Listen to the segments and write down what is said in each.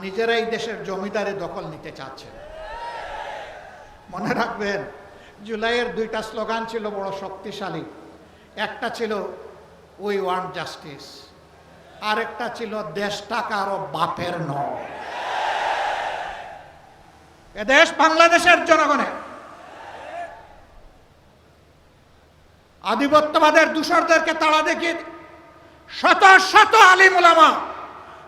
নিজেরাই দেশের জমিদারি দখল নিতে চাচ্ছেন। মনে রাখবেন, জুলাইয়ের দুইটা স্লোগান ছিল বড় শক্তিশালী। একটা ছিল উই ওয়ান্ট জাস্টিস, আরেকটা ছিল দেশটা কারো বাপের নয়। এ দেশ বাংলাদেশের জনগণের। আধিপত্যবাদের দূষরদেরকে তাড়া দেখিয়ে শত শত আলিম উলামা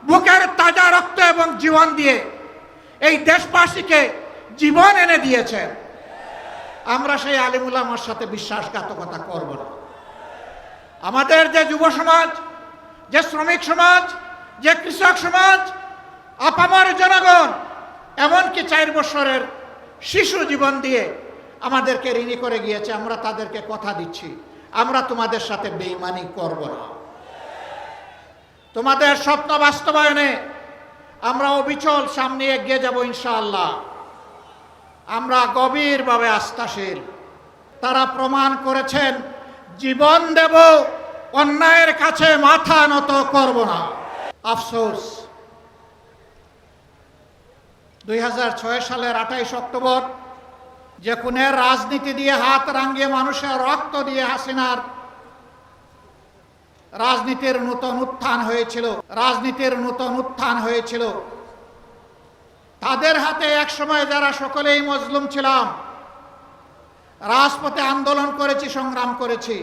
বুকের তাজা রক্ত এবং জীবন দিয়ে এই দেশবাসীকে জীবন এনে দিয়েছেন। আমরা সেই আলিম উলামার সাথে বিশ্বাসঘাতকতা করব না। আমাদের যে যুব সমাজ, যে শ্রমিক সমাজ, যে কৃষক সমাজ, আপামর জনগণ, এমনকি 4 বছরের শিশু জীবন দিয়ে আমাদেরকে ঋণী করে গিয়েছে, আমরা তাদেরকে কথা দিচ্ছি, আমরা তোমাদের সাথে বেঈমানি করব না। তোমাদের স্বপ্ন বাস্তবায়নে আমরা অবিচল সামনে এগিয়ে যাব ইনশাআল্লাহ। আমরা গভীরভাবে আস্থাশীল। তারা প্রমাণ করেছেন, জীবন দেব, অন্যায়ের কাছে মাথা নত করব না। আফসোস, 2006 সালের 28 অক্টোবর যে খুনের রাজনীতি দিয়ে হাত রাঙিয়ে মানুষের রক্ত দিয়ে হাসিনার রাজনীতির নূতন উত্থান হয়েছিল, তাদের হাতে একসময় যারা সকলেই মজলুম ছিলাম, রাজপথে আন্দোলন করেছি, সংগ্রাম করেছি,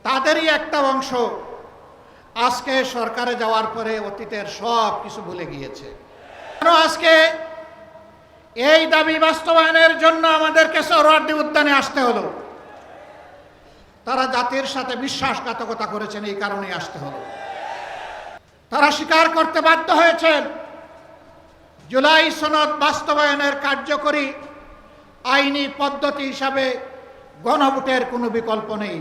তাদেরই একটা অংশ আজকে সরকারে যাওয়ার পরে অতীতের সব কিছু ভুলে গিয়েছে। আজকে এই দাবি বাস্তবায়নের জন্য আমাদেরকে সোহরাওয়ার্দী উদ্যানে আসতে হলো। তারা জাতির সাথে বিশ্বাসঘাতকতা করেছেন, এই কারণেই আসতে হলো। তারা স্বীকার করতে বাধ্য হয়েছেন, জুলাই সনদ বাস্তবায়নের কার্যকরী আইনি পদ্ধতি হিসাবে গণভোটের কোনো বিকল্প নেই।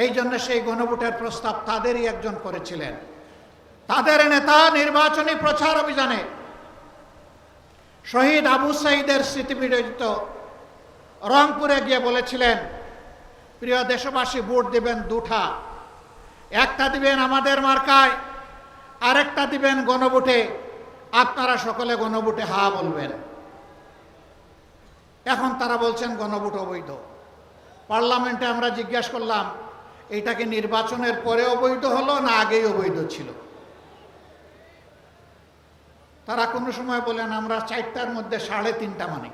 এই জন্য সেই গণভোটের প্রস্তাব তাদেরই একজন করেছিলেন। তাদের নেতা নির্বাচনী প্রচার অভিযানে শহীদ আবু সাঈদের স্মৃতিবিজড়িত রংপুরে গিয়ে বলেছিলেন, প্রিয় দেশবাসী, ভোট দিবেন দুটা, একটা দিবেন আমাদের মার্কায়, আরেকটা দিবেন গণভোটে। আপনারা সকলে গণভোটে হা বলবেন। এখন তারা বলছেন গণভোট অবৈধ। পার্লামেন্টে আমরা জিজ্ঞাসা করলাম, এটা কি নির্বাচনের পরে অবৈধ হলো না আগেই অবৈধ ছিল? তারা কোনো সময় বলেন আমরা 4টার মধ্যে 3.5টা মানি,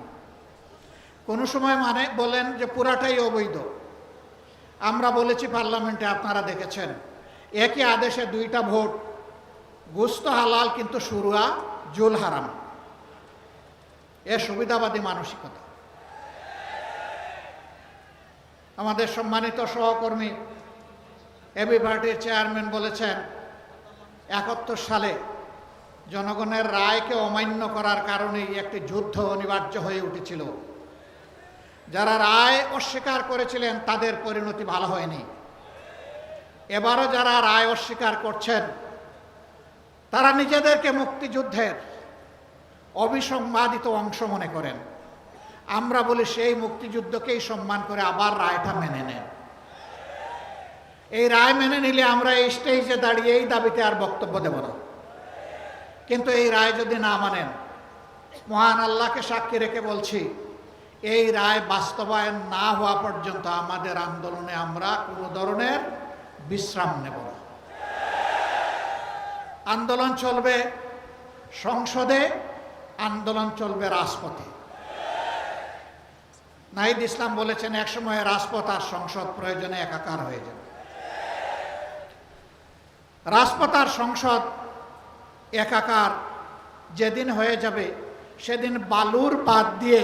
কোনো সময় বলেন যে পুরাটাই অবৈধ। আমরা বলেছি পার্লামেন্টে, আপনারা দেখেছেন, একই আদেশে 2টা ভোট, গোশত হালাল কিন্তু শুরুয়া জুল হারাম। এ সুবিধাবাদী মানসিকতা। আমাদের সম্মানিত সহকর্মী এবি পার্টির চেয়ারম্যান বলেছেন, 71 সালে জনগণের রায়কে অমান্য করার কারণেই একটি যুদ্ধ অনিবার্য হয়ে উঠেছিল। যারা রায় অস্বীকার করেছিলেন তাদের পরিণতি ভালো হয়নি। এবারও যারা রায় অস্বীকার করছেন তারা নিজেদেরকে মুক্তিযুদ্ধের অবিসংবাদিত অংশ মনে করেন। আমরা বলি সেই মুক্তিযুদ্ধকেই সম্মান করে আবার রায়টা মেনে নেন। এই রায় মেনে নিলে আমরা এই স্টেজে দাঁড়িয়ে এই দাবিতে আর বক্তব্য দেব না। কিন্তু এই রায় যদি না মানেন, মহান আল্লাহকে সাক্ষী রেখে বলছি, এই রায় বাস্তবায়ন না হওয়া পর্যন্ত আমাদের আন্দোলনে আমরা কোনো ধরনের বিশ্রাম নেব না। আন্দোলন চলবে সংসদে, আন্দোলন চলবে রাজপথে। নাহিদ ইসলাম বলেছেন, একসময় রাজপথ আর সংসদ প্রয়োজনে একাকার হয়ে যাবে। রাজপথ আর সংসদ একাকার যেদিন হয়ে যাবে, সেদিন বালুর বাদ দিয়ে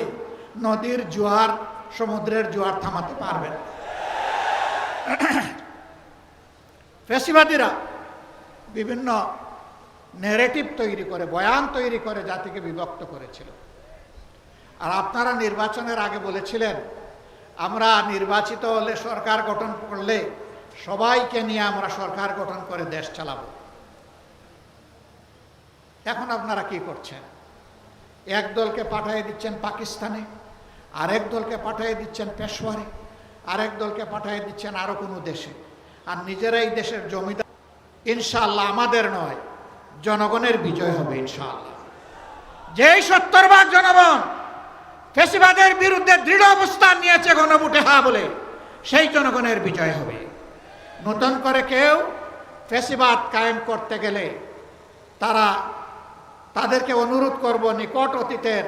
নদীর জোয়ার, সমুদ্রের জোয়ার থামাতে পারবেন। ফ্যাসিবাদীরা বিভিন্ন ন্যারেটিভ তৈরি করে, বয়ান তৈরি করে জাতিকে বিভক্ত করেছিল। আর আপনারা নির্বাচনের আগে বলেছিলেন, আমরা নির্বাচিত হলে, সরকার গঠন করলে সবাইকে নিয়ে আমরা সরকার গঠন করে দেশ চালাবো। এখন আপনারা কি করছেন? এক দলকে পাঠিয়ে দিচ্ছেন পাকিস্তানে, আরেক দলকে পাঠিয়ে দিচ্ছেন পেশোয়ারে, আরেক দলকে পাঠিয়ে দিচ্ছেন আরো কোনো দেশে, আর নিজেরাই দেশের জমিদার। ইনশাআল্লাহ আমাদের নয়, জনগণের বিজয় হবে ইনশাআল্লাহ। যেই 70% জনগণ ফ্যাসিবাদের বিরুদ্ধে দৃঢ় অবস্থান নিয়েছে গণভোটে হ্যাঁ বলে, সেই জনগণের বিজয় হবে। নতুন করে কেউ ফ্যাসিবাদ কায়েম করতে গেলে তাদেরকে অনুরোধ করব, নিকট অতীতের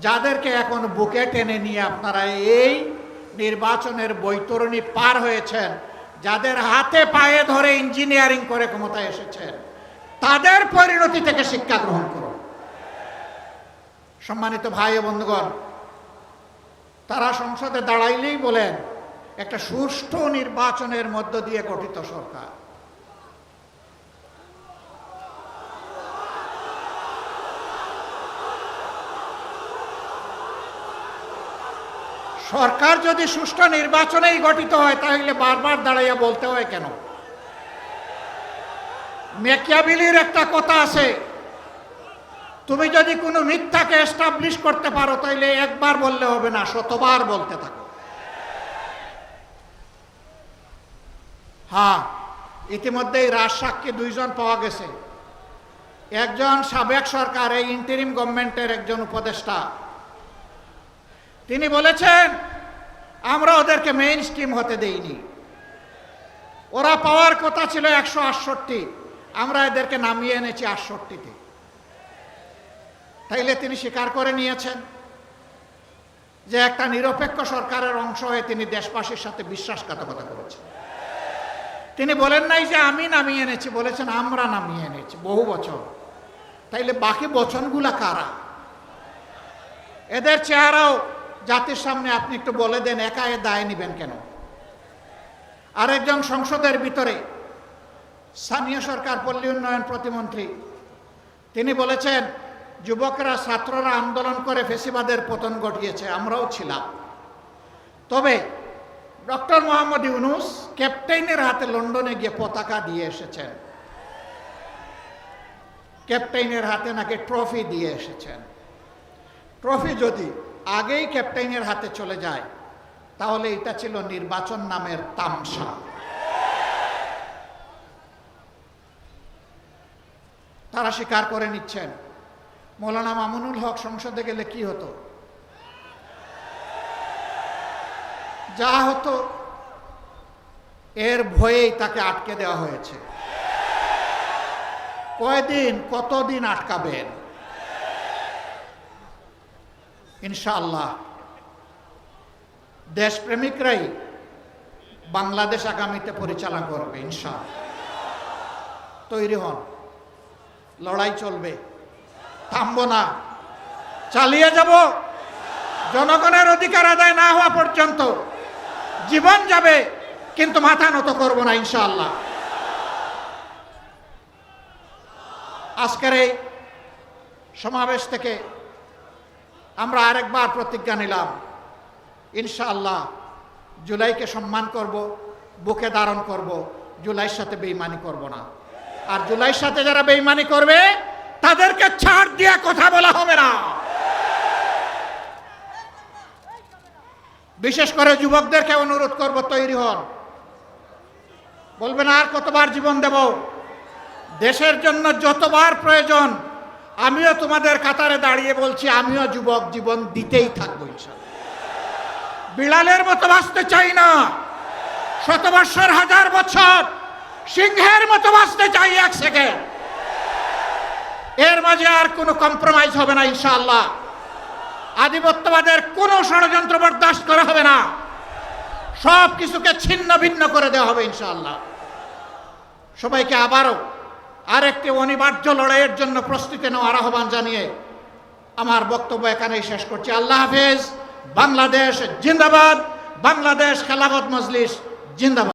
যাদেরকে এখন বুকে টেনে নিয়ে আপনারা এই নির্বাচনের বৈতরণী পার হয়েছেন, যাদের হাতে পায়ে ধরে ইঞ্জিনিয়ারিং করে ক্ষমতায় এসেছেন, তাদের পরিণতি থেকে শিক্ষা গ্রহণ করুন। সম্মানিত ভাই ও বন্ধুগণ, তারা সংসদে দাঁড়াইলেই বলেন একটা সুষ্ঠু নির্বাচনের মধ্য দিয়ে গঠিত সরকার। সরকার যদি সুষ্ঠু নির্বাচনেই গঠিত হয়, তাহলে বারবার দাঁড়াইয়া বলতে হয় কেন? ম্যাকিয়াভেলির একটা কথা আছে, তুমি যদি কোনো মিথ্যাকে এস্টাবলিশ করতে পারো, তাহলে একবার বললে হবে না, শতবার বলতে থাকো। হ্যাঁ, ইতিমধ্যেই রাজসাক্ষী 2 জন পাওয়া গেছে। একজন সাবেক সরকার, এই ইন্টারিম গভর্নমেন্টের একজন উপদেষ্টা, তিনি বলেছেন আমরা ওদেরকে মেইন স্ট্রিম হতে দেইনি, ওরা পাওয়ার কথা ছিল 168, আমরা এদেরকে নামিয়ে এনেছি 68-তে। তাইলে তিনি স্বীকার করে নিয়েছেন যে একটা নিরপেক্ষ সরকারের অংশ হয়ে তিনি দেশবাসীর সাথে বিশ্বাসঘাতকতা করেছেন। তিনি বলেন নাই যে আমি নামিয়ে এনেছি, বলেছেন আমরা নামিয়ে এনেছি বহু বছর। তাইলে বাকি বচনগুলা কারা? এদের চেহারাও জাতির সামনে আপনি একটু বলে দেন, একা এ দায় নিবেন কেন? আরেকজন সংসদের ভিতরে স্থানীয় সরকার পল্লী উন্নয়ন প্রতিমন্ত্রী, তিনি বলেছেন যুবকরা ছাত্ররা আন্দোলন করে ফ্যাসিবাদের পতন ঘটিয়েছে, আমরাও ছিলাম। তবে ডক্টর মোহাম্মদ ইউনূস ক্যাপ্টেনের হাতে লন্ডনে গিয়ে পতাকা দিয়ে এসেছেন, ক্যাপ্টেনের হাতে নাকি ট্রফি দিয়ে এসেছেন। ট্রফি যদি আগেই ক্যাপ্টেনের হাতে চলে যায়, তাহলে এটা ছিল নির্বাচন নামের তামসা। তারা স্বীকার করে নিচ্ছেন মৌলানা মামুনুল হক সংসদে গেলে কি হতো? যা হতো এর ভয়েই তাকে আটকে দেওয়া হয়েছে। কয়দিন, কতদিন আটকাবেন? ইনশাআল্লাহ দেশপ্রেমিকরাই বাংলাদেশ আগামীতে পরিচালনা করবে ইনশাআল্লাহ। তৈরি হন, লড়াই চলবে, থামবো না, চালিয়ে যাব। জনগণের অধিকার আদায় না হওয়া পর্যন্ত জীবন যাবে, কিন্তু মাথা নত করব না ইনশাআল্লাহ। আজকের এই সমাবেশ থেকে আমরা আরেকবার প্রতিজ্ঞা নিলাম, ইনশাআল্লাহ জুলাইকে সম্মান করব, বুকে ধারণ করব, জুলাইয়ের সাথে বেঈমানি করব না। আর জুলাইয়ের সাথে যারা বেঈমানি করবে তাদেরকে ছাড় দিয়ে কথা বলা হবে না। বিশেষ করে যুবকদেরকে অনুরোধ করব, তৈরি হন। বলবেন আর কতবার জীবন দেব? দেশের জন্য যতবার প্রয়োজন, আমিও তোমাদের কাতারে দাঁড়িয়ে বলছি, আমিও যুবক, জীবন দিতেই থাকবো ইনশাআল্লাহ। বিড়ালের মতো বাঁচতে চাই না, 100 বৎসর, 1000 বছর, সিংহের মতো বাঁচতে চাই 1 সেকেন্ড। এর মাঝে আর কোনো কম্প্রোমাইজ হবে না ইনশাআল্লাহ। আধিপত্যবাদের কোনো ষড়যন্ত্র বরদাস্ত করা হবে না, সব কিছুকে ছিন্ন ভিন্ন করে দেওয়া হবে ইনশাআল্লাহ। সবাইকে আবারও আরেকটি অনিবার্য লড়াইয়ের জন্য প্রস্তুতি নেওয়ার আহ্বান জানিয়ে আমার বক্তব্য এখানেই শেষ করছি। আল্লাহ হাফেজ। বাংলাদেশ জিন্দাবাদ, বাংলাদেশ খেলাফত মজলিস জিন্দাবাদ।